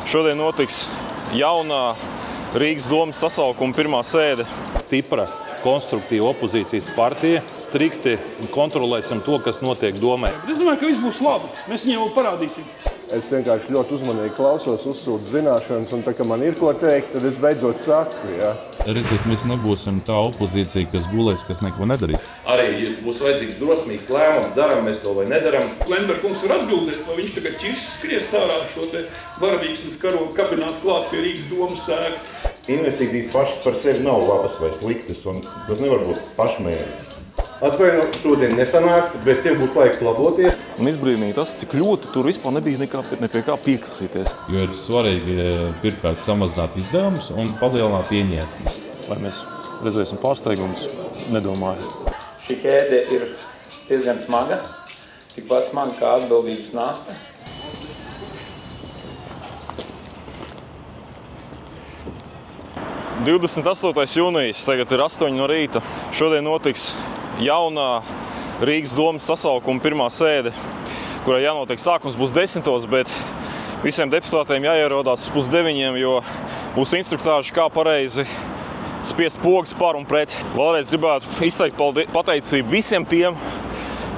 Šodien notiks jaunā Rīgas domas sasaukuma pirmā sēde. Stipra, konstruktīva opozīcijas partija, strikti kontrolēsim to, kas notiek domē. Es domāju, ka viss būs labi. Mēs viņiem parādīsim. Es vienkārši ļoti uzmanīgi klausos, uzsūtu zināšanas, un tā, ka man ir ko teikt, tad es beidzot saku. Ja. Redziet, mēs nebūsim tā opozīcija, kas gulēs, kas neko nedarīs. Arī, ja būs vajadzīgs drosmīgs lēmums, darām mēs to vai nedaram. Lemberkungs var atbildēt, vai viņš tagad ķirs skries ārā šo te varavīksnes karogu kabināt klāt pie Rīgas domas sēgas. Investīcijas pašas par sevi nav labas vai sliktas, un tas nevar būt pašmērķis. Atvaino, šodien nesanāks, bet tev būs laiks laboties. Un izbrīnīja tas, cik ļoti tur vispār nebija ne pie kā piekasīties. Jo ir svarīgi pirmkārt samazināt izdevumus un palielināt ieņēmumus. Vai mēs redzēsim pārsteigumus, nedomāju. Šī ķēde ir diezgan smaga, tikpat smaga kā atbildības nasta. – 28. jūnijas, tagad ir 8 no rīta. Šodien notiks jaunā Rīgas domas sasaukuma pirmā sēde, kurai jānotiek sākums būs 10, bet visiem deputātiem jāierodās uz 9, jo būs instruktāži, kā pareizi spiest pogas par un pret. Vēlreiz gribētu izteikt pateicību visiem tiem,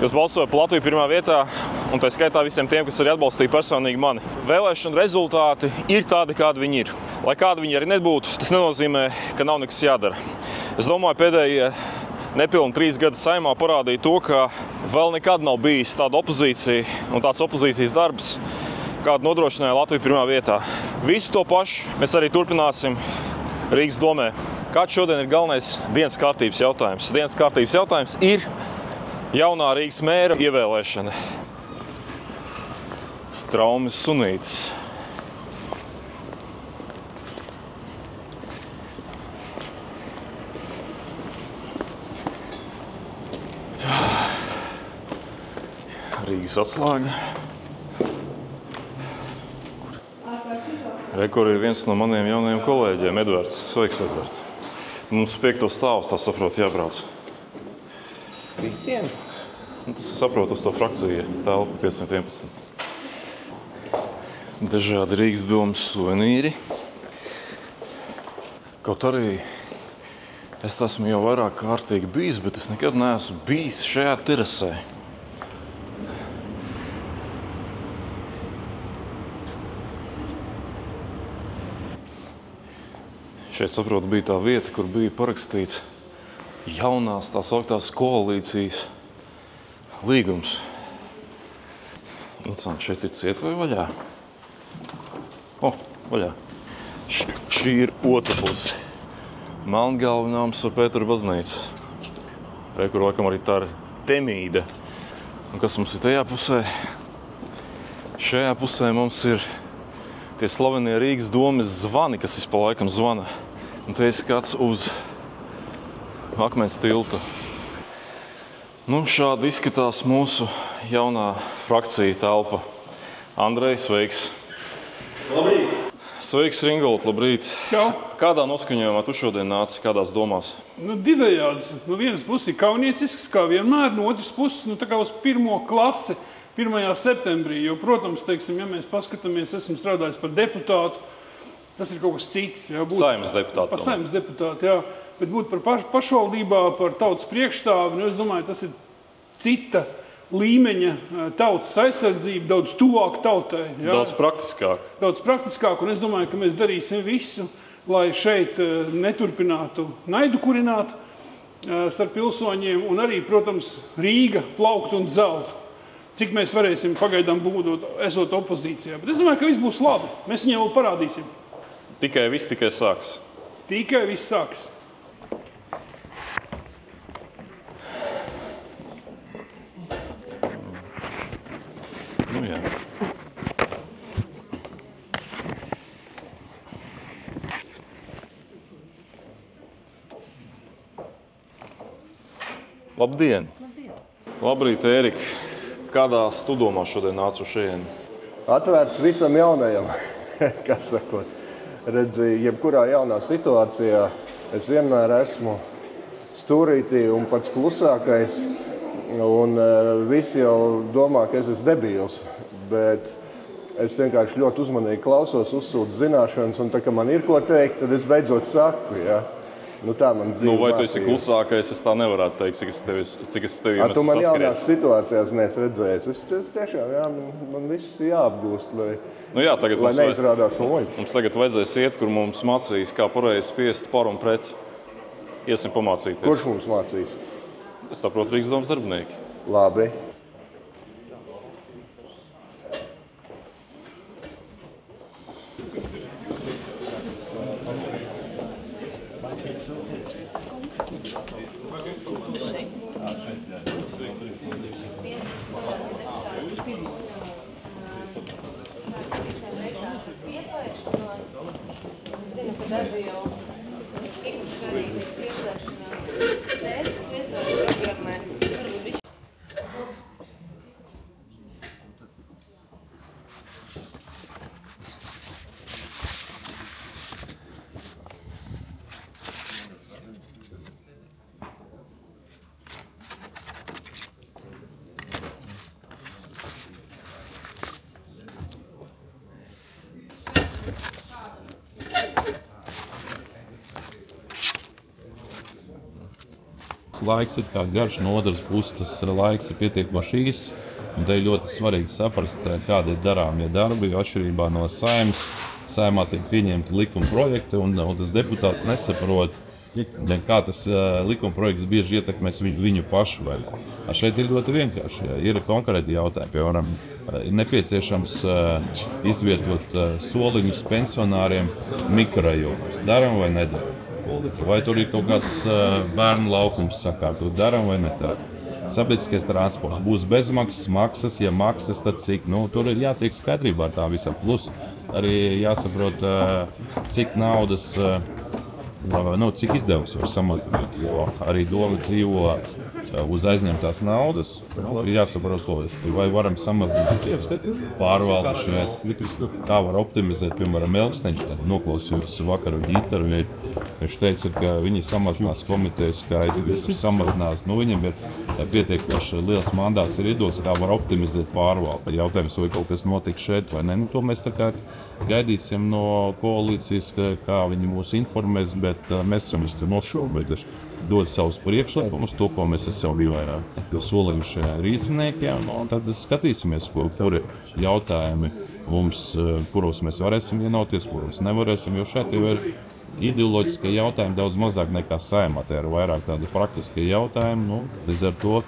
kas balsoja par Latviju pirmā vietā, un tā skaitā visiem tiem, kas arī atbalstīja personīgi mani. Vēlēšana rezultāti ir tādi, kādi viņi ir. Lai kādi viņi arī nebūtu, tas nenozīmē, ka nav nekas jādara. Es domāju, pēdējie nepilni 3 gadi Saeimā parādīja to, ka vēl nekad nav bijis tāda opozīcija un tāds opozīcijas darbs, kādu nodrošināja Latviju pirmā vietā. Visu to pašu mēs arī turpināsim Rīgas domē. Kāds šodien ir galvenais dienas kārtības jautājums? Dienas kārtības jautājums ir jaunā Rīgas mēra ievēlēšana. Straumes sunītis. Rīgas atslēga. Kur ir viens no maniem jaunajiem kolēģiem, Edvards. Sveiks, Edvards. Mums 5. stāvus, tā saprot, jābrauc. Visiem? Tas saprot uz to frakciju, telpa 511. Dažādi Rīgas domas suvenīri. Kaut arī es esmu jau vairāk kārtīgi bijis, bet es nekad neesmu bijis šajā terasē. Šeit, saprotu, bija tā vieta, kur bija parakstīts jaunās tā sauktās koalīcijas līgums. Interesanti, šeit ir ciet vai vaļā? Vaļā. Šī ir otra puse. Melngalva nams ar Pētera baznīcu. Kur laikam arī tā ir Temīde. Un kas mums ir tajā pusē? Šajā pusē mums ir tie slavenie Rīgas domas zvani, kas pa laikam zvana. Un te ir skats uz akmens tiltu. Šādi izskatās mūsu jaunā frakcija telpa. Andrej, sveiks! Labrīt! Sveiks, Ringolt, labrīt! Čau! Kādā noskaņojumā tu šodien nāci, kādās domās? Divējādas. No vienas puses ir kauniecisks, kā vienmēr, no otras puses, tā kā uz 1. klasi, 1. septembrī, jo, protams, teiksim, ja mēs paskatāmies, esmu strādājis par deputātu, tas ir kaut kas cits. Jā, Saeimas deputāti. Par Saeimas deputāti, jā. Bet būt par pašvaldībā, par tautas priekšstāvi, es domāju, tas ir cita līmeņa tautas aizsardzība, daudz tuvāk tautai. Jā. Daudz praktiskāk. Daudz praktiskāk, un es domāju, ka mēs darīsim visu, lai šeit neturpinātu naidu kurināt starp pilsoņiem, un arī, protams, Rīga plaukt un zelt. Cik mēs varēsim pagaidām būt, esot opozīcijā. Bet es domāju, ka viss būs labi. Mēs viņiem parādīsim. Tikai sāks. Tikai viss sāks. Jā. Labdien! Labrīt, Ērika! Kādās tu domā šodien nāc uz šejieni? Atvērts visam jaunajam, kas sakot. Redzi, jebkurā jaunā situācijā es vienmēr esmu stūrītī un pats klusākais. Un visi jau domā, ka es esmu debīls. Bet Es vienkārši ļoti uzmanīgi klausos, uzsūtu zināšanas, un tā, ka man ir ko teikt, tad es beidzot saku, ja. Nu, tā man dzīve vai tu esi klusākais, es tā nevarētu teikt, cik es tevi tu man jaunās situācijās neesi redzējis. Es tiešām, jā, man viss jāapgūst, lai neizrādās muļķi. Mums tagad vajadzēs iet, kur mums mācīs, kā pareizi spiest par un pret. Iesim pamācīties. Kurš mums mācīs? Es saprotu, Rīgas domas darbinieki. Labi. Laiks ir kā garš, no otras puses tas laiks ir pietiekoši īss. Te ir ļoti svarīgi saprast, kādi ir darāmie darbi, jo atšķirībā no Saeimas. Saeimā tiek pieņemti likuma projekti, un tas deputāts nesaprot, kā tas likuma projekts bieži ietekmēs viņu pašu. Šeit ir ļoti vienkārši. Ir konkrēti jautājumi, piemēram, ir nepieciešams izvietot soliņus pensionāriem mikrorajonos. Daram vai nedaram? Vai tur ir kaut kāds bērnu laukums sakārtot, daram vai nedaram. Sabiedriskais transports būs bezmaksas, maksas, ja maksas, tad cik. Tur ir jātiek skaidrībā ar tā visam. Plus arī jāsaprot, cik naudas, cik izdevums var samazināt, jo arī doma dzīvo uz aizņemtās naudas. Ir jāsaprot to, vai varam samazināt pārvaldu šeit, kā var optimizēt, piemēram, Elksniņš, kad noklausījos vakaru ģitaru. Viņš teica, ka viņi samazinās komiteju skaitu, viss ir samazinās. Viņam ir pietiekoši liels mandāts ir iedots, kā var optimizēt pārvaldu. Jautājums, vai kaut kas notiks šeit vai ne. To mēs tā kā gaidīsim no koalīcijas, kā viņi mūs informēs, bet mēs esam visi nošaubījuši. Dod savus priekšlikumus, to, ko mēs esam solījuši rīzniekiem, un tad skatīsimies, kuri jautājumi mums, kuros mēs varēsim vienoties, kuros nevarēsim, jo šeit jau ir ideoloģiskie jautājumi daudz mazāk nekā Saeimā. Tie ir vairāk tādi praktiskie jautājumi, līdz ar to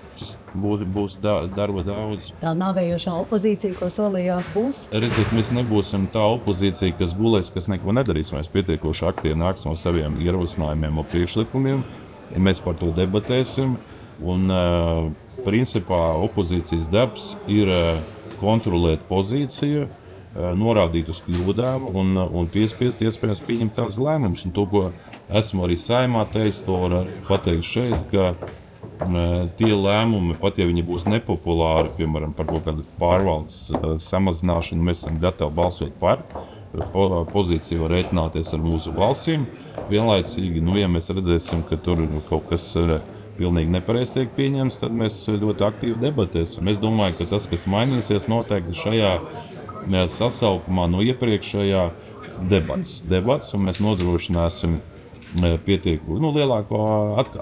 būs darba daudz. Tā nāvējošā opozīcija, ko solījāt, būs? Redziet, mēs nebūsim tā opozīcija, kas gulēs, kas neko nedarīs. Mēs pietiekoši aktīvi nāksim ar saviem ierosinājumiem un priekšlikumiem. Mēs par to debatēsim, un principā opozīcijas darbs ir kontrolēt pozīciju, norādīt uz kļūdām un piespiest iespējams pieņemt tādus lēmumus. Un to, ko esmu arī Saeimā teicis, to var pateikt šeit, ka tie lēmumi, pat ja viņi būs nepopulāri, piemēram, par kaut kādu pārvaldes samazināšanu, mēs esam gatavi balsot par. Pozīcija var rēķināties ar mūsu balsīm. Vienlaicīgi, ja mēs redzēsim, ka tur kaut kas pilnīgi nepareizi tiek pieņemts, tad mēs ļoti aktīvi debatēsim. Es domāju, ka tas, kas mainīsies noteikti šajā sasaukumā no iepriekšējā debats, un mēs nodrošināsim pietieku lielāko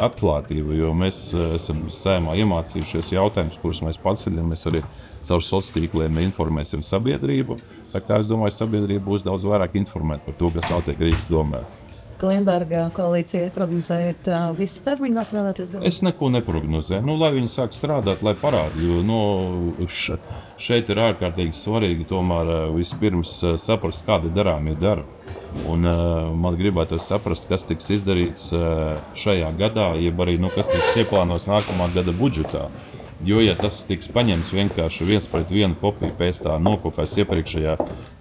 atklātību, jo mēs esam Saeimā iemācījušies jautājumus, kurus mēs paceļam. Mēs arī caur sociāliem tīkliem informēsim sabiedrību. Tā kā es domāju, sabiedrība būs daudz vairāk informēta par to, kas notiek Rīgas domē. Klimberga koalīcija prognozējot visu termiņu strādāties? Es neko neprognozēju. Lai viņi sāk strādāt, lai parāda, jo šeit ir ārkārtīgi svarīgi tomēr vispirms saprast, kādi darāmie darbi. Un man gribētu saprast, kas tiks izdarīts šajā gadā, jeb arī kas tiks ieplānots nākamā gada budžetā. Jo, ja tas tiks paņemts vienkārši viens pret vienu kopiju pēc tā nokopēs iepriekšējā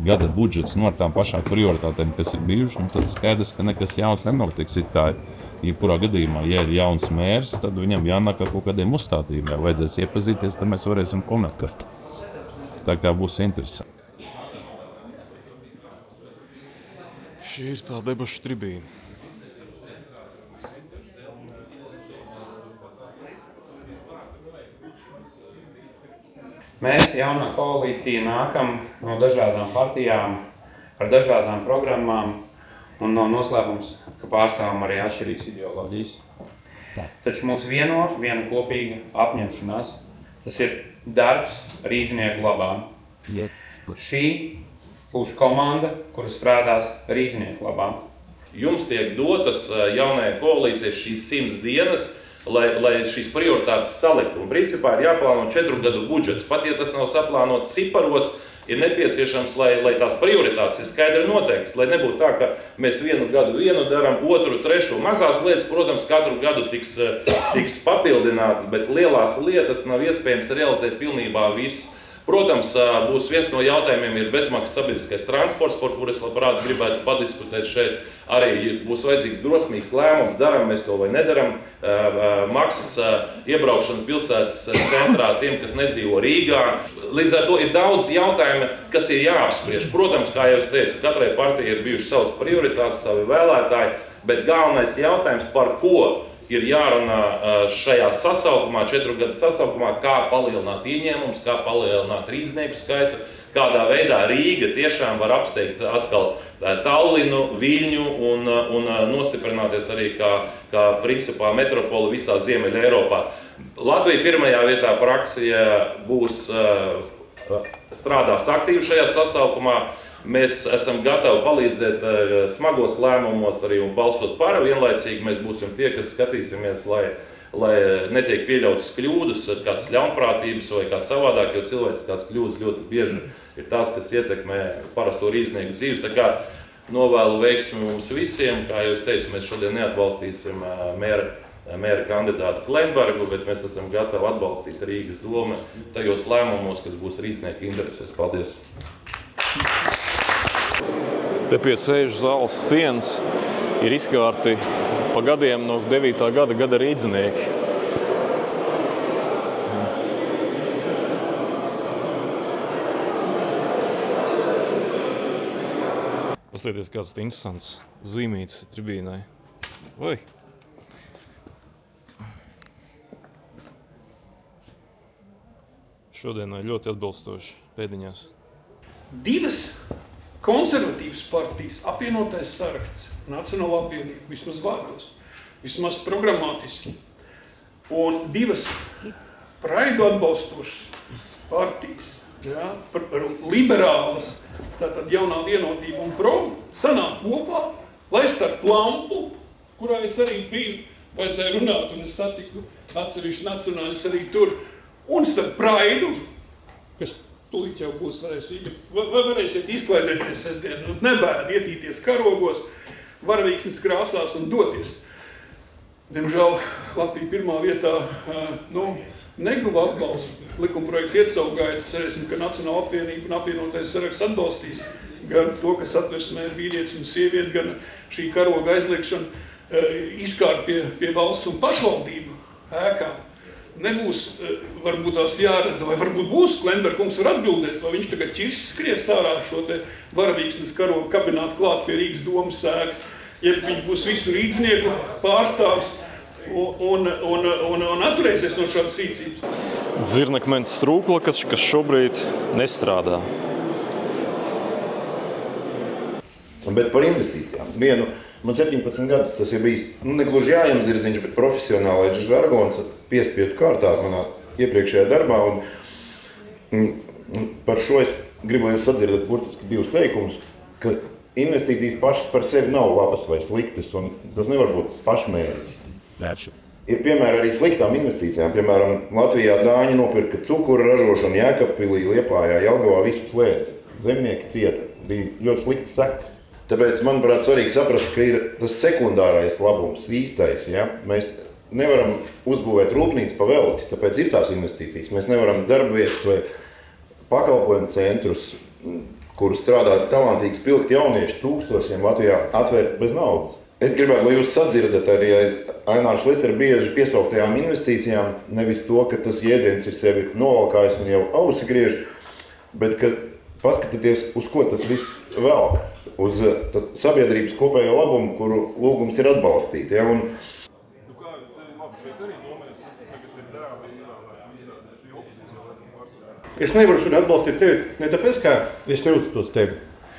gada budžets ar tām pašām prioritātēm, kas ir bijušas, tad skaidrs, ka nekas jauns nenotiks. Jebkurā gadījumā, ja ir jauns mērs, tad viņam jānāk ar kaut kādiem uzstādījumiem. Ja vajadzēs iepazīties, tad mēs varēsim komunicēt. Tā kā būs interesanti. Šī ir tā debašu tribīna. Mēs, jaunā koalīcija, nākam no dažādām partijām, ar dažādām programmām, un nav noslēpums, ka pārstāvam arī atšķirīgas ideoloģijas. Taču mūs vieno viena kopīga apņemšanās. Tas ir darbs rīznieku labā. Šī būs komanda, kura strādās rīznieku labā. Jums tiek dotas jaunajai koalīcijai šīs 100 dienas, lai šīs prioritātes saliktu. Un principā ir jāplāno 4 gadu budžets. Pat ja tas nav saplānots ciparos, ir nepieciešams, lai tās prioritātes ir skaidri noteiktas. Lai nebūtu tā, ka mēs vienu gadu vienu darām, otru, trešo. Mazās lietas, protams, katru gadu tiks papildinātas, bet lielās lietas nav iespējams realizēt pilnībā viss. Protams, būs viens no jautājumiem ir bezmaksas sabiedriskais transports, par kuru es labprāt gribētu padiskutēt šeit. Arī būs vajadzīgs drosmīgs lēmums, daram mēs to vai nedaram. Maksas iebraukšana pilsētas centrā tiem, kas nedzīvo Rīgā. Līdz ar to ir daudz jautājumu, kas ir jāapspriež. Protams, kā jau es teicu, katrai partijai ir bijušas savas prioritātes, savi vēlētāji, bet galvenais jautājums, par ko ir jārunā šajā sasaukumā, 4 gadu sasaukumā, kā palielināt ieņēmumus, kā palielināt rīznieku skaitu, kādā veidā Rīga tiešām var apsteigt atkal Tallinu, Viļņu un nostiprināties arī kā principā metropoli visā Ziemeļa Eiropā. Latvija pirmajā vietā frakcija strādās aktīvi šajā sasaukumā. Mēs esam gatavi palīdzēt smagos lēmumos arī un balsot par. Vienlaicīgi mēs būsim tie, kas skatīsimies, lai netiek pieļautas kļūdas, kādas ļaunprātības vai kā savādāk, jo cilvēciskās kļūdas ļoti bieži ir tās, kas ietekmē parasto rīznieku dzīves. Tā kā novēlu veiksmi mums visiem. Kā jau es teicu, mēs šodien neatbalstīsim mēra kandidātu Klembergu, bet mēs esam gatavi atbalstīt Rīgas domu tajos lēmumos, kas būs rīznieku interesēs. Paldies! Te pie sēžu zāles sienas ir izkārti pa gadiem no 9. gada rīdzinieki. Paskatieties, kāds interesants zīmīts tribīnai. Vai? Šodienai ļoti atbilstoši pēdiņās. 2 konservatīvas partijas, apvienotais saraksts, Nacionāla apvienība, vismaz vārdos, vismaz programmatiski, un 2 praidu atbalstošas partijas, ja, liberālas, tātad Jaunā vienotība un Pro, sanāk kopā, lai starp lampu, kurā es arī biju, vajadzēja runāt, un es satiku atsevišķi nacionāļus arī tur, un starp praidu, kas tūlīt jau būs, varēsiet izklaidēties sestdien, nebēd ietīties karogos, varavīksnes krāsās un doties. Diemžēl Latvija pirmā vietā negluva atbalstu. Likumprojekts iet savu gaitu, cerēsim, ka Nacionāla apvienība un apvienotais saraksts atbalstīs gan to, kas atversmē ir vīrietis un sievieti, gan šī karoga aizliekšana izkārt pie valsts un pašvaldību ēkām. Nebūs, varbūt tās jāredz, vai varbūt būs, Klemberkungs var atbildēt, vai viņš tagad ķirs skries ārā šo te varavīksnes karogu kabināt klāt pie Rīgas domas ēkas, ja viņš būs visu rīdznieku pārstāvs un atturēsies no šādas rīcības. Dzirnakmens strūkla, kas šobrīd nestrādā. Bet par investīcijām. Man 17 gadus tas ir bijis, negluži jājamzirdziņš, bet profesionālais žargons piespiedu kārtā manā iepriekšējā darbā. Un par šo es gribu jūs sadzirdēt burtiski 2 teikumus, ka investīcijas pašas par sevi nav labas vai sliktas, un tas nevar būt pašmērķis. Ir piemēram arī sliktām investīcijām. Piemēram, Latvijā dāņi nopirka cukura ražošanu Jēkabpilī, Liepājā, Jelgavā, visu slēdzi. Zemnieki cieta, bija ļoti sliktas sekas. Tāpēc, manuprāt, svarīgi saprast, ka ir tas sekundārais labums, īstais. Ja? Mēs nevaram uzbūvēt rūpnīcu pa velti, tāpēc ir tās investīcijas. Mēs nevaram darbvietas vai pakalpojumu centrus, kur strādā talantīgi spilgti jaunieši, tūkstošiem Latvijā atvērt bez naudas. Es gribētu, lai jūs sadzirdat arī aiz Aināra Šlesera bieži piesauktajām investīcijām, nevis to, ka tas jēdziens ir sevi novalkājis un jau ausi griež, bet ka paskatieties, uz ko tas viss velk. Uz sabiedrības kopējo labumu, kuru lūgums ir atbalstīt. Ja? Es nevaru šodien atbalstīt tevi ne tāpēc, ka es neuzticos tevi.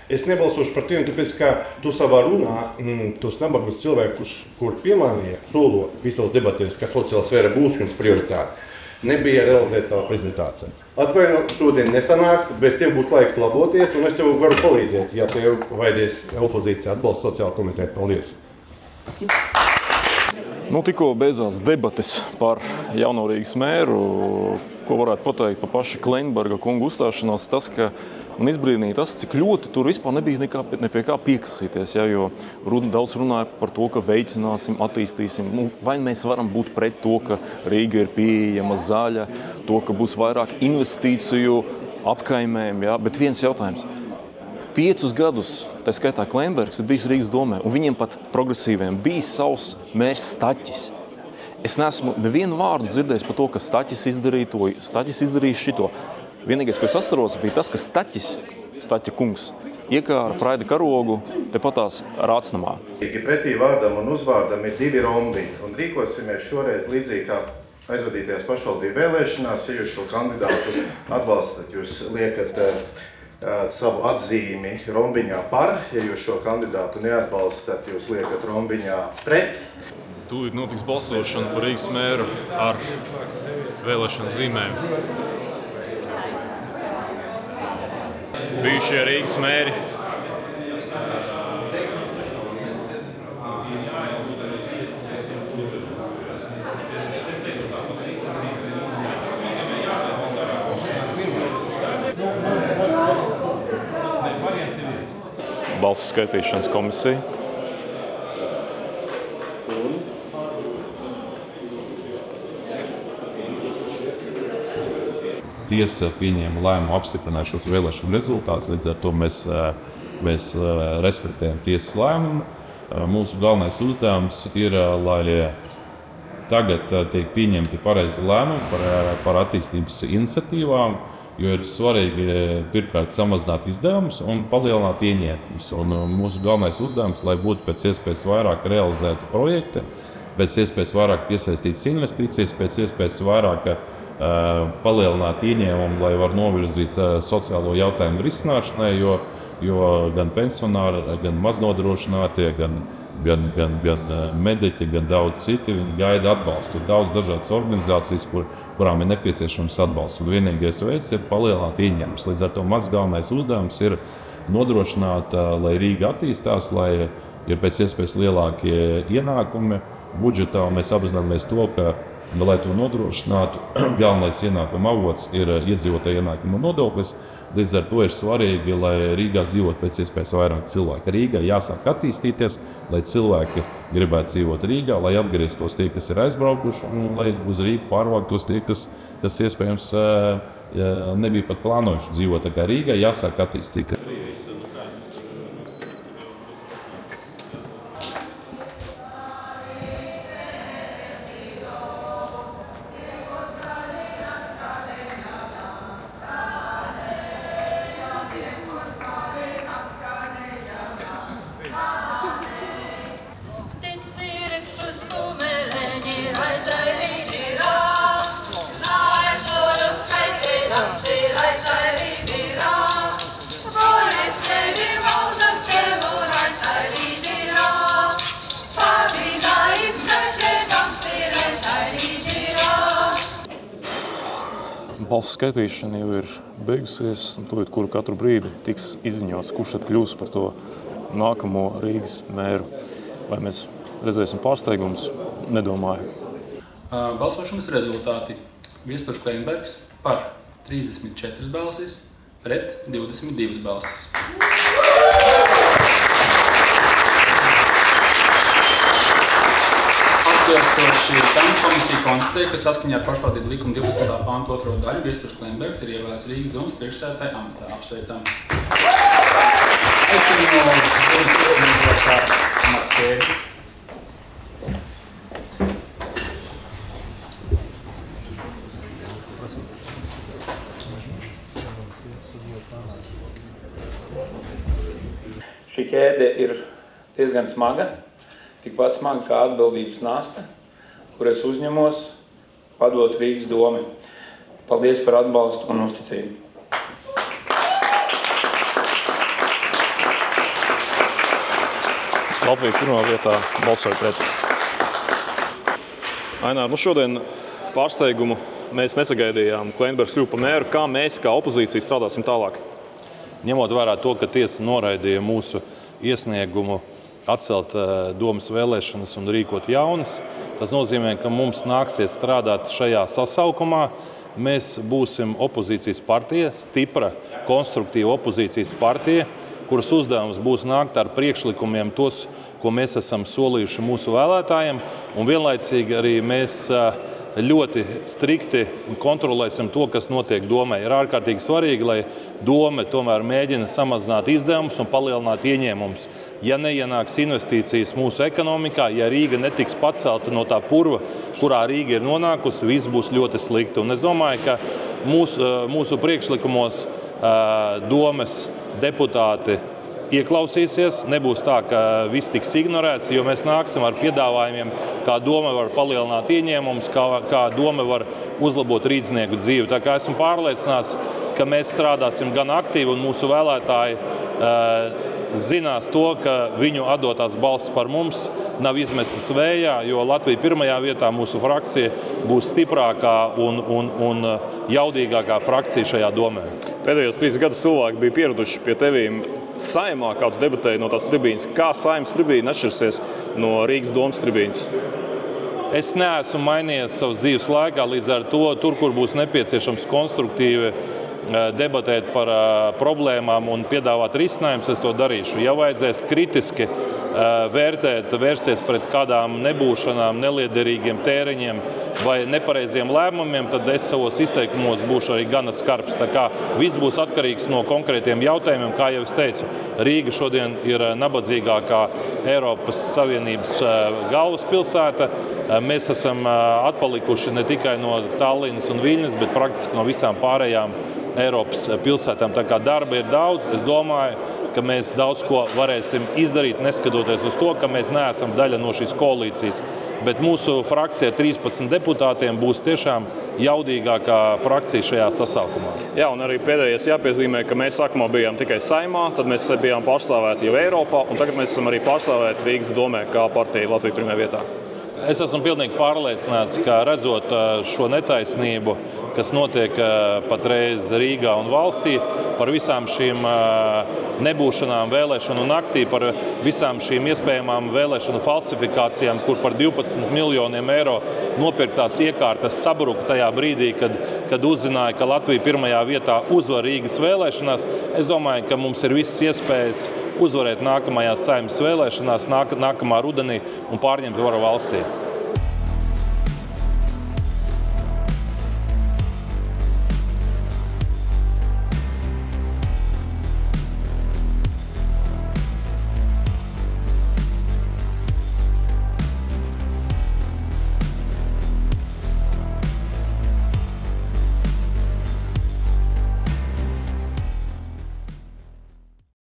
Es nebalsošu par tevi, tāpēc, ka tu savā runā tos nabagus cilvēkus, kur piemānīja, solot visos debatēs, ka sociāla sfēra būs jums prioritāte, nebija realizēt tavu prezentāciju. Atvaino, šodien nesanāks, bet tev būs laiks laboties, un es tev varu palīdzēt, ja tev vajadzēs opozīcija atbalsta sociāla komiteja. Paldies! Tikko beidzās debates par jauno Rīgas mēru, ko varētu pateikt par paša Kleinberga kungu uzstāšanos, tas, ka man izbrīnīja tas, cik ļoti tur vispār nebija ne pie kā piekasīties, jo daudz runāja par to, ka veicināsim, attīstīsim, vai mēs varam būt pret to, ka Rīga ir pieejama zaļa, to, ka būs vairāk investīciju apkaimēm, bet viens jautājums. 5 gadus, tā skaitā Kleinbergs, ir bijis Rīgas domē, un viņiem pat progresīviem bija savs mērs Staķis. Es neesmu nevienu vārdu dzirdējis par to, ka Staķis izdarīja to, Staķis izdarīja šito. Vienīgais, ko es atceros, bija tas, ka Staķa kungs, iekāra Praida karogu tepatās Rācnamā. Pretī vārdam un uzvārdam ir 2 rombi, un rīkosimies šoreiz līdzīgi kā aizvadītajās pašvaldību vēlēšanās, ja jūs šo kandidātu atbalstat, jūs liekat savu atzīmi rombiņā par, ja jūs šo kandidātu neatbalstat, jūs liekat rombiņā pret. Tūlīt notiks balsošana par Rīgas mēru ar vēlēšanu zīmēm. Bijušie Rīgas mēri. Balsu skaitīšanas komisija. Tiesa pieņēma lēmumu apstiprināt šo vēlēšanu rezultātus, līdz ar to mēs respektējam tiesas lēmumu. Mūsu galvenais uzdevums ir, lai tagad tiek pieņemti pareizi lēmumi par attīstības iniciatīvām, jo ir svarīgi pirmkārt samazināt izdevumus un palielināt ieņēmumus. Mūsu galvenais uzdevums, lai būtu pēc iespējas vairāk realizēti projekti, pēc iespējas vairāk piesaistītas investīcijas, pēc iespējas vairāk palielināt ieņēmumu, lai var novirzīt sociālo jautājumu risināšanai, jo gan pensionāri, gan maznodrošinātie, gan mediķi, gan daudz citi, viņi gaida atbalstu. Ir daudz dažādas organizācijas, kurām ir nepieciešams atbalsts. Un vienīgais veids ir palielināt ieņēmumus. Līdz ar to mans galvenais uzdevums ir nodrošināt, lai Rīga attīstās, lai ir pēc iespējas lielākie ienākumi budžetā. Mēs apzināmies to, ka, lai to nodrošinātu, galvenais ienākuma avots ir iedzīvotāju ienākuma nodoklis. Līdz ar to ir svarīgi, lai Rīgā dzīvot pēc iespējas vairāk cilvēku. Rīgā jāsāk attīstīties, lai cilvēki gribētu dzīvot Rīgā, lai atgrieztos tie, kas ir aizbraukuši, un lai uz Rīgu pārvāktos tie, kas iespējams nebija pat plānojuši dzīvot. Tā kā Rīgā jāsāk attīstīties. Balsu skaitīšana jau ir beigusies, un tūlīt kuru katru brīdi tiks izziņots, kurš tad kļūs par to nākamo Rīgas mēru. Vai mēs redzēsim pārsteigumus? Nedomāju. Balsošanas rezultāti. Viesturs Kleinbergs par 34 balsis, pret 22 balsis. Atbilstoši tam komisija konstatēja, ka saskaņā ar pašvaldību likuma 12. pānta 2. daļu Viesturs Kleinbergs ir ievēlēts Rīgas domas priekšsēdētāja amatā. Apsveicam. Šī ķēde ir diezgan smaga. Tikpat smaga kā atbildības nasta, kur es uzņemos padot Rīgas domi. Paldies par atbalstu un uzticību. Latvija pirmā vietā balsoja pret. Ainār, šodien pārsteigumu mēs nesagaidījām. Kleinbergs kļuva par mēru. Kā mēs, kā opozīcija, strādāsim tālāk? Ņemot vērā to, ka tiesa noraidīja mūsu iesniegumu atcelt domas vēlēšanas un rīkot jaunas, tas nozīmē, ka mums nāksies strādāt šajā sasaukumā. Mēs būsim opozīcijas partija, stipra, konstruktīva opozīcijas partija, kuras uzdevums būs nākt ar priekšlikumiem tos, ko mēs esam solījuši mūsu vēlētājiem, un vienlaicīgi arī mēs ļoti strikti kontrolēsim to, kas notiek domē. Ir ārkārtīgi svarīgi, lai dome tomēr mēģina samazināt izdevumus un palielināt ieņēmumus. Ja neienāks investīcijas mūsu ekonomikā, ja Rīga netiks pacelta no tā purva, kurā Rīga ir nonākusi, viss būs ļoti slikti. Un es domāju, ka mūsu priekšlikumos domes deputāti ieklausīsies, nebūs tā, ka viss tiks ignorēts, jo mēs nāksim ar piedāvājumiem, kā doma var palielināt ieņēmumus, kā doma var uzlabot rīdznieku dzīvi. Tā kā esmu pārliecināts, ka mēs strādāsim gan aktīvi, un mūsu vēlētāji zinās to, ka viņu atdotās balss par mums nav izmestas vējā, jo Latvija pirmajā vietā mūsu frakcija būs stiprākā un jaudīgākā frakcija šajā domē. Pēdējos 3 gadus cilvēki bija pieraduši pie tevīm Saeimā, kā tu debatēji no tās tribīnas. Kā Saeimas tribīna atšķirsies no Rīgas domas tribīnas? Es neesmu mainījies savas dzīves laikā, līdz ar to tur, kur būs nepieciešams konstruktīvi debatēt par problēmām un piedāvāt risinājumus, es to darīšu. Ja vajadzēs kritiski vērtēt, vērsties pret kādām nebūšanām, neliederīgiem tēriņiem vai nepareiziem lēmumiem, tad es savos izteikumos būšu arī gana skarbs. Tā kā viss būs atkarīgs no konkrētiem jautājumiem, kā jau es teicu. Rīga šodien ir nabadzīgākā Eiropas Savienības galvaspilsēta. Mēs esam atpalikuši ne tikai no Tallinas un Viļņas, bet praktiski no visām pārējām Eiropas pilsētām. Tā kā darba ir daudz, es domāju, ka mēs daudz ko varēsim izdarīt, neskatoties uz to, ka mēs neesam daļa no šīs koalīcijas. Bet mūsu frakcija 13 deputātiem būs tiešām jaudīgākā frakcija šajā sasaukumā. Jā, un arī pēdējais jāpiezīmē, ka mēs sākumā bijām tikai Saeimā, tad mēs bijām pārstāvēti jau Eiropā, un tagad mēs esam arī pārstāvēti Rīgas domē kā partija Latvija pirmajā vietā. Es esmu pilnīgi pārliecināts, ka redzot šo netaisnību, kas notiek patreiz Rīgā un valstī, par visām šīm nebūšanām vēlēšanu naktī, par visām šīm iespējamām vēlēšanu falsifikācijām, kur par 12 miljoniem eiro nopirktās iekārtas sabruka tajā brīdī, kad uzzināja, ka Latvija pirmajā vietā uzvar Rīgas vēlēšanās. Es domāju, ka mums ir visas iespējas uzvarēt nākamajās Saeimas vēlēšanās, nākamā rudenī un pārņemt varu valstī.